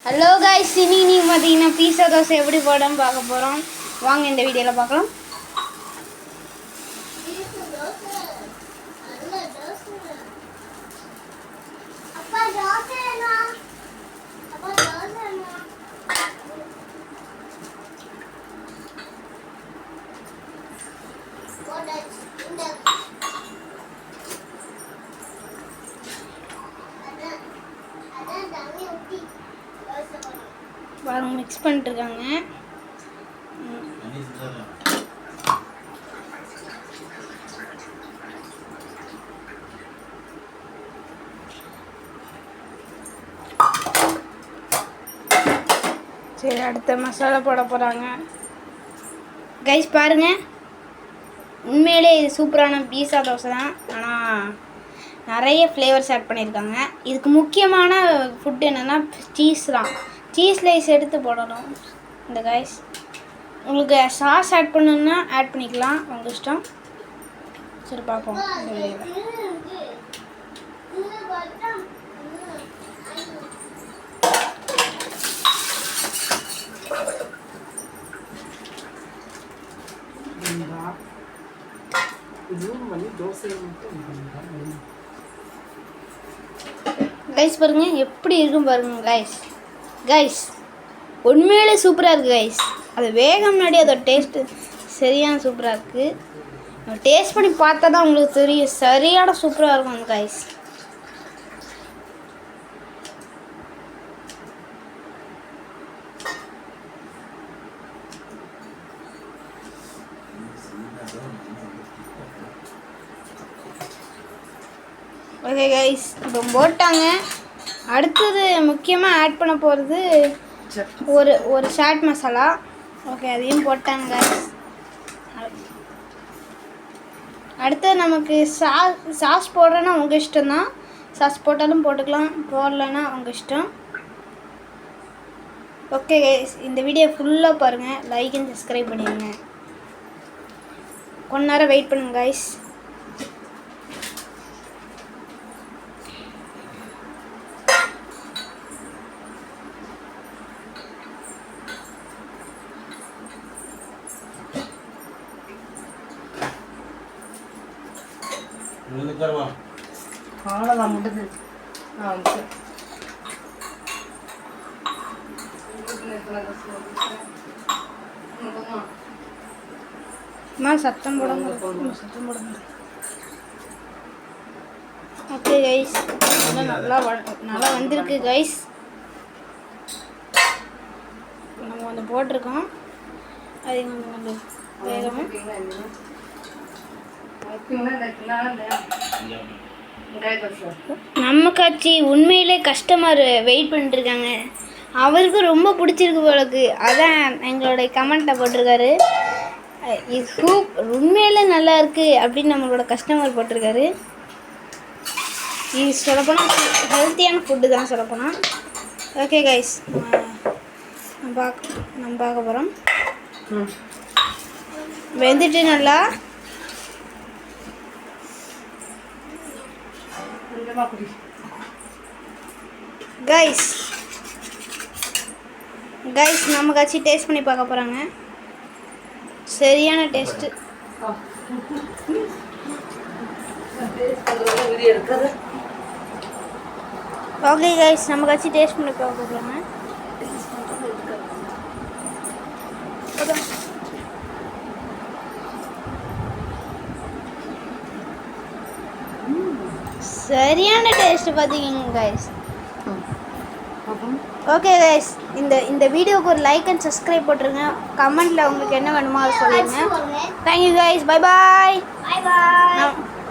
Hello guys, இன்னைக்கு பாத்தீங்கன்னா பீஸா தோசை எப்படி போடணும்னு பார்க்க போறோம். வாங்க இந்த வீடியோல பார்க்கலாம். பீஸா தோசை நல்ல தோசை. அப்பா தோசைனா அப்பா தோசைனா போடாச்சு இந்த அதான் தண்ணி ஊத்தி பாருங்க மிக்ஸ் பண்ணிட்டு இருக்காங்க. சரி, அடுத்த மசாலா போட போறாங்க. கைஸ் பாருங்க, உண்மையிலே இது சூப்பரான பீஸா தோசை தான். ஆனால் நிறைய ஃப்ளேவர்ஸ் ஆட் பண்ணியிருக்காங்க. இதுக்கு முக்கியமான ஃபுட் என்னென்னா சீஸ் தான். சீஸ் லைஸ் எடுத்து போடணும். இந்த கைஸ் உங்களுக்கு சாஸ் ஆட் பண்ணணுன்னா ஆட் பண்ணிக்கலாம், உங்கள் இஷ்டம். சரி பார்ப்போம் இந்த வீடியோவில். கைஸ் பாருங்க எப்படி இருக்கும் பாருங்க கைஸ் உண்மையிலே சூப்பராக இருக்குது கைஸ். அது வேக முன்னாடி அதோட டேஸ்ட்டு சரியான சூப்பராக இருக்குது. டேஸ்ட் பண்ணி பார்த்தா தான் உங்களுக்கு தெரியும், சரியான சூப்பராக இருக்கும் அந்த கைஸ். ஓகே கைஸ், இப்போ போட்டாங்க. அடுத்தது முக்கியமாக ஆட் பண்ண போகிறது ஒரு சாட் மசாலா. ஓகே, அதையும் போட்டாங்க கைஸ். அடுத்தது நமக்கு சாஸ் போடுறேன்னா உங்கள் இஷ்டம் தான். சாஸ் போட்டாலும் போட்டுக்கலாம், போடலைன்னா உங்கள் இஷ்டம். ஓகே கைஸ், இந்த வீடியோ ஃபுல்லாக பாருங்கள், லைக் அண்ட் சப்ஸ்கிரைப் பண்ணிடுங்க. கொஞ்ச நேரம் வெயிட் பண்ணுங்க கைஸ். அவ்வளோதான் முடிஞ்சு. சத்தம் போட ஓகே கைஸ், நல்லா வந்திருக்கு கைஸ். நம்ம கொஞ்சம் போட்டிருக்கோம், அது கொஞ்சம் வேகமாக. நம்ம காட்சி உண்மையிலே கஸ்டமர் வெயிட் பண்ணிட்டுருக்காங்க. அவருக்கு ரொம்ப பிடிச்சிருக்கு போலக்கு, அதான் எங்களுடைய கமெண்ட்டை போட்டிருக்காரு. இது உண்மையிலே நல்லா இருக்குது அப்படின்னு நம்மளோட கஸ்டமர் போட்டிருக்காரு. இது சொல்லப்போனால் ஹெல்த்தியான ஃபுட்டு தான் சொல்லப்போனால். ஓகே கைஸ், நம்ம பார்க்க போகிறோம். வெந்துட்டு நல்லா கைஸ் நம்ம காட்சி டேஸ்ட் பண்ணி பார்க்க போகிறாங்க. சரியான டேஸ்ட்டு. ஓகே கைஸ், நம்ம காட்சி டேஸ்ட் பண்ணி பார்க்க போகிறாங்க. சரியான டேஸ்ட் பார்த்தீங்க கைஸ். ஓகே கைஸ், இந்த வீடியோவுக்கு ஒரு லைக் அண்ட் சப்ஸ்கிரைப் போட்டுருங்க. கமெண்ட்டில் உங்களுக்கு என்ன வேணுமோ அதை சொல்லுங்கள். Thank you guys, bye bye.